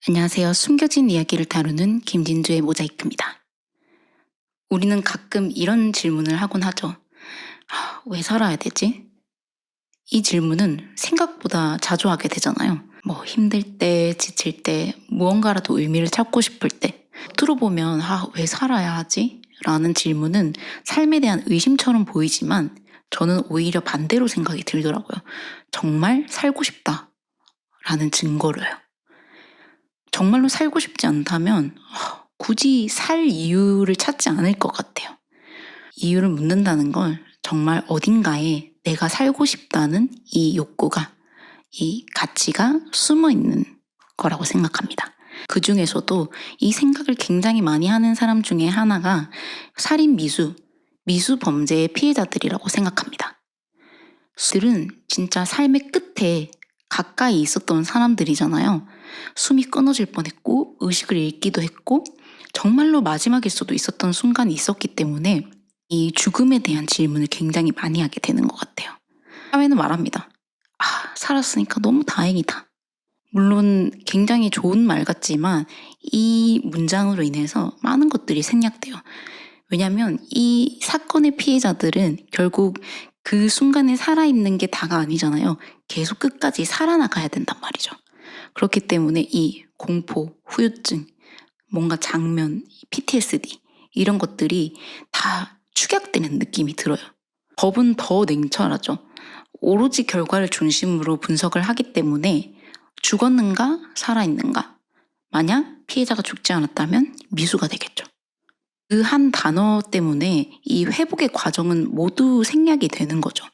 안녕하세요. 숨겨진 이야기를 다루는 김진주의 모자이크입니다. 우리는 가끔 이런 질문을 하곤 하죠. 왜 살아야 되지? 이 질문은 생각보다 자주 하게 되잖아요. 힘들 때, 지칠 때, 무언가라도 의미를 찾고 싶을 때 겉으로 보면 왜 살아야 하지? 라는 질문은 삶에 대한 의심처럼 보이지만 저는 오히려 반대로 생각이 들더라고요. 정말 살고 싶다 라는 증거로요. 정말로 살고 싶지 않다면 굳이 살 이유를 찾지 않을 것 같아요. 이유를 묻는다는 걸 정말 어딘가에 내가 살고 싶다는 이 욕구가, 이 가치가 숨어 있는 거라고 생각합니다. 그 중에서도 이 생각을 굉장히 많이 하는 사람 중에 하나가 살인 미수 범죄의 피해자들이라고 생각합니다. 들은 진짜 삶의 끝에 가까이 있었던 사람들이잖아요. 숨이 끊어질 뻔했고 의식을 잃기도 했고 정말로 마지막일 수도 있었던 순간이 있었기 때문에 이 죽음에 대한 질문을 굉장히 많이 하게 되는 것 같아요. 사회는 말합니다. 살았으니까 너무 다행이다. 물론 굉장히 좋은 말 같지만 이 문장으로 인해서 많은 것들이 생략돼요. 왜냐하면 이 사건의 피해자들은 결국 그 순간에 살아있는 게 다가 아니잖아요. 계속 끝까지 살아나가야 된단 말이죠. 그렇기 때문에 이 공포, 후유증, 뭔가 장면, PTSD 이런 것들이 다 축약되는 느낌이 들어요. 법은 더 냉철하죠. 오로지 결과를 중심으로 분석을 하기 때문에 죽었는가 살아있는가, 만약 피해자가 죽지 않았다면 미수가 되겠죠. 그 한 단어 때문에 이 회복의 과정은 모두 생략이 되는 거죠.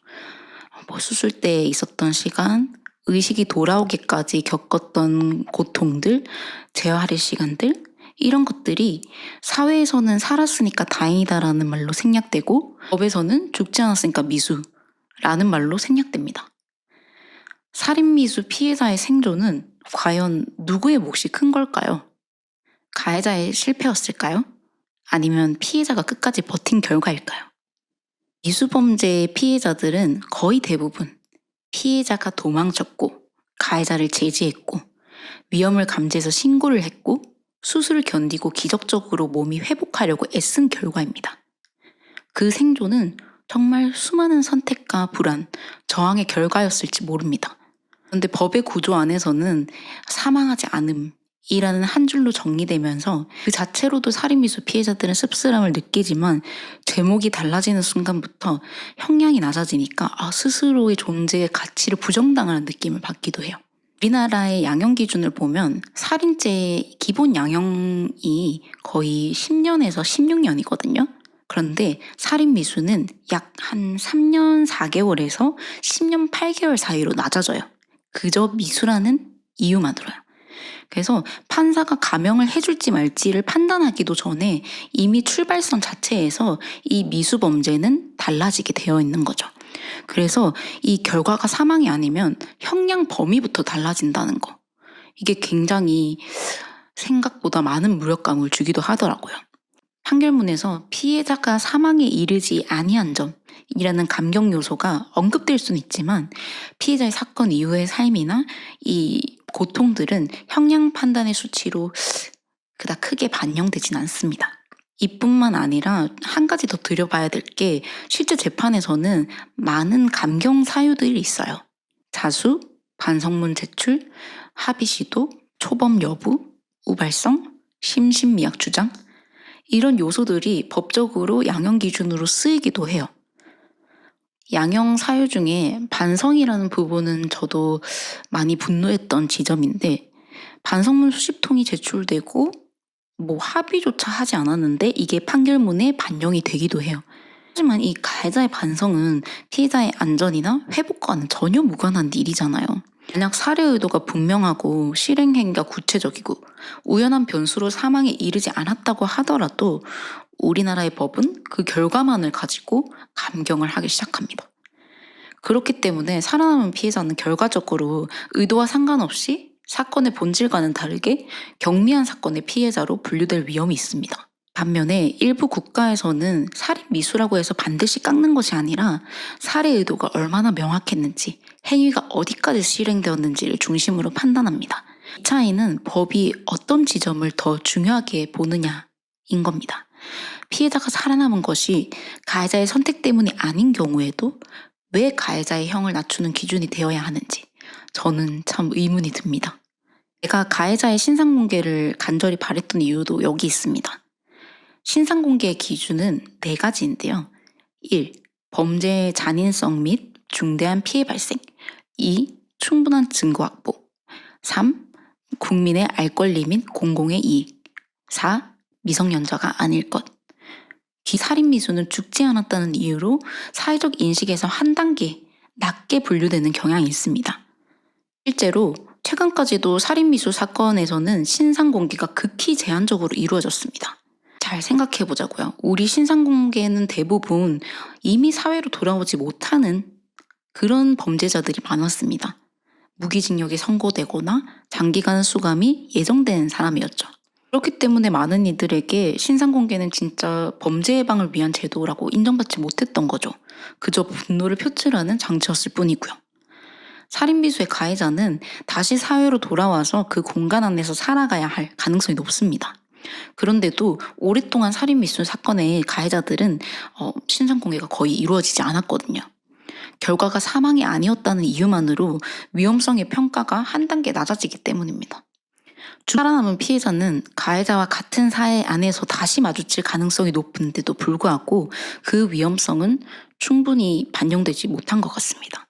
수술 때 있었던 시간, 의식이 돌아오기까지 겪었던 고통들, 재활의 시간들, 이런 것들이 사회에서는 살았으니까 다행이다라는 말로 생략되고 법에서는 죽지 않았으니까 미수라는 말로 생략됩니다. 살인미수 피해자의 생존은 과연 누구의 몫이 큰 걸까요? 가해자의 실패였을까요? 아니면 피해자가 끝까지 버틴 결과일까요? 미수범죄의 피해자들은 거의 대부분 피해자가 도망쳤고 가해자를 제지했고 위험을 감지해서 신고를 했고 수술을 견디고 기적적으로 몸이 회복하려고 애쓴 결과입니다. 그 생존은 정말 수많은 선택과 불안, 저항의 결과였을지 모릅니다. 그런데 법의 구조 안에서는 사망하지 않음이라는 한 줄로 정리되면서 그 자체로도 살인미수 피해자들은 씁쓸함을 느끼지만 제목이 달라지는 순간부터 형량이 낮아지니까 스스로의 존재의 가치를 부정당하는 느낌을 받기도 해요. 우리나라의 양형 기준을 보면 살인죄의 기본 양형이 거의 10년에서 16년이거든요. 그런데 살인미수는 약 한 3년 4개월에서 10년 8개월 사이로 낮아져요. 그저 미수라는 이유만으로요. 그래서 판사가 감형을 해줄지 말지를 판단하기도 전에 이미 출발선 자체에서 이 미수 범죄는 달라지게 되어 있는 거죠. 그래서 이 결과가 사망이 아니면 형량 범위부터 달라진다는 거. 이게 굉장히 생각보다 많은 무력감을 주기도 하더라고요. 판결문에서 피해자가 사망에 이르지 아니한 점이라는 감경 요소가 언급될 수는 있지만 피해자의 사건 이후의 삶이나 이 고통들은 형량 판단의 수치로 그닥 크게 반영되진 않습니다. 이뿐만 아니라 한 가지 더 들여봐야 될 게 실제 재판에서는 많은 감경 사유들이 있어요. 자수, 반성문 제출, 합의 시도, 초범 여부, 우발성, 심신미약 주장 이런 요소들이 법적으로 양형 기준으로 쓰이기도 해요. 양형 사유 중에 반성이라는 부분은 저도 많이 분노했던 지점인데 반성문 수십 통이 제출되고 합의조차 하지 않았는데 이게 판결문에 반영이 되기도 해요. 하지만 이 가해자의 반성은 피해자의 안전이나 회복과는 전혀 무관한 일이잖아요. 만약 살해 의도가 분명하고 실행 행위가 구체적이고 우연한 변수로 사망에 이르지 않았다고 하더라도 우리나라의 법은 그 결과만을 가지고 감경을 하기 시작합니다. 그렇기 때문에 살아남은 피해자는 결과적으로 의도와 상관없이 사건의 본질과는 다르게 경미한 사건의 피해자로 분류될 위험이 있습니다. 반면에 일부 국가에서는 살인 미수라고 해서 반드시 깎는 것이 아니라 살해 의도가 얼마나 명확했는지, 행위가 어디까지 실행되었는지를 중심으로 판단합니다. 이 차이는 법이 어떤 지점을 더 중요하게 보느냐인 겁니다. 피해자가 살아남은 것이 가해자의 선택 때문이 아닌 경우에도 왜 가해자의 형을 낮추는 기준이 되어야 하는지 저는 참 의문이 듭니다. 제가 가해자의 신상공개를 간절히 바랬던 이유도 여기 있습니다. 신상공개의 기준은 4가지인데요. 1. 범죄의 잔인성 및 중대한 피해 발생. 2. 충분한 증거 확보. 3. 국민의 알 권리 및 공공의 이익. 4. 미성년자가 아닐 것. 살인미수는 죽지 않았다는 이유로 사회적 인식에서 한 단계 낮게 분류되는 경향이 있습니다. 실제로 최근까지도 살인미수 사건에서는 신상공개가 극히 제한적으로 이루어졌습니다. 잘 생각해보자고요. 우리 신상공개는 대부분 이미 사회로 돌아오지 못하는 그런 범죄자들이 많았습니다. 무기징역이 선고되거나 장기간 수감이 예정된 사람이었죠. 그렇기 때문에 많은 이들에게 신상공개는 진짜 범죄 예방을 위한 제도라고 인정받지 못했던 거죠. 그저 분노를 표출하는 장치였을 뿐이고요. 살인미수의 가해자는 다시 사회로 돌아와서 그 공간 안에서 살아가야 할 가능성이 높습니다. 그런데도 오랫동안 살인미수 사건의 가해자들은 신상공개가 거의 이루어지지 않았거든요. 결과가 사망이 아니었다는 이유만으로 위험성의 평가가 한 단계 낮아지기 때문입니다. 살아남은 피해자는 가해자와 같은 사회 안에서 다시 마주칠 가능성이 높은데도 불구하고 그 위험성은 충분히 반영되지 못한 것 같습니다.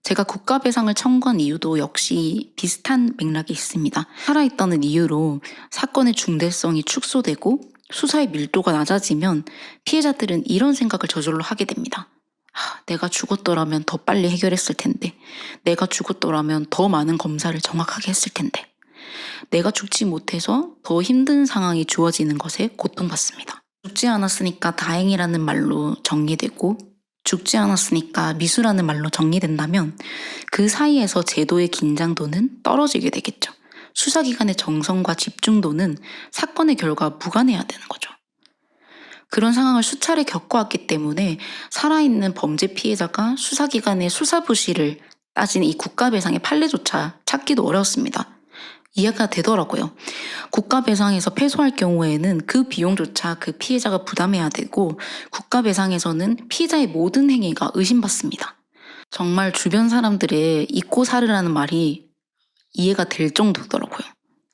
제가 국가배상을 청구한 이유도 역시 비슷한 맥락이 있습니다. 살아있다는 이유로 사건의 중대성이 축소되고 수사의 밀도가 낮아지면 피해자들은 이런 생각을 저절로 하게 됩니다. 내가 죽었더라면 더 빨리 해결했을 텐데, 내가 죽었더라면 더 많은 검사를 정확하게 했을 텐데, 내가 죽지 못해서 더 힘든 상황이 주어지는 것에 고통받습니다. 죽지 않았으니까 다행이라는 말로 정리되고 죽지 않았으니까 미수라는 말로 정리된다면 그 사이에서 제도의 긴장도는 떨어지게 되겠죠. 수사기관의 정성과 집중도는 사건의 결과와 무관해야 되는 거죠. 그런 상황을 수차례 겪어왔기 때문에 살아있는 범죄 피해자가 수사기관의 수사부실을 따지는 이 국가배상의 판례조차 찾기도 어려웠습니다. 이해가 되더라고요. 국가배상에서 패소할 경우에는 그 비용조차 그 피해자가 부담해야 되고 국가배상에서는 피해자의 모든 행위가 의심받습니다. 정말 주변 사람들의 잊고 살으라는 말이 이해가 될 정도더라고요.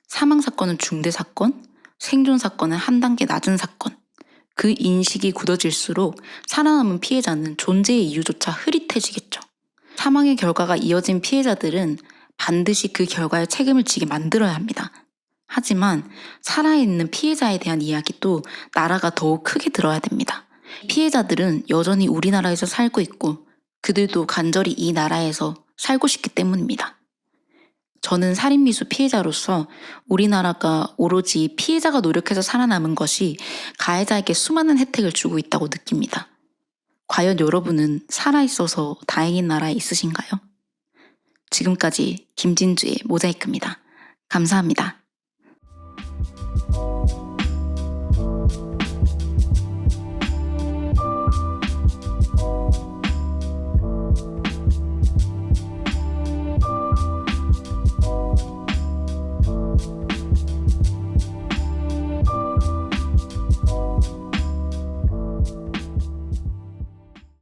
사망사건은 중대사건, 생존사건은 한 단계 낮은 사건. 그 인식이 굳어질수록 살아남은 피해자는 존재의 이유조차 흐릿해지겠죠. 사망의 결과가 이어진 피해자들은 반드시 그 결과에 책임을 지게 만들어야 합니다. 하지만 살아있는 피해자에 대한 이야기도 나라가 더욱 크게 들어야 됩니다. 피해자들은 여전히 우리나라에서 살고 있고 그들도 간절히 이 나라에서 살고 싶기 때문입니다. 저는 살인미수 피해자로서 우리나라가 오로지 피해자가 노력해서 살아남은 것이 가해자에게 수많은 혜택을 주고 있다고 느낍니다. 과연 여러분은 살아있어서 다행인 나라에 있으신가요? 지금까지 김진주의 모자이크입니다. 감사합니다.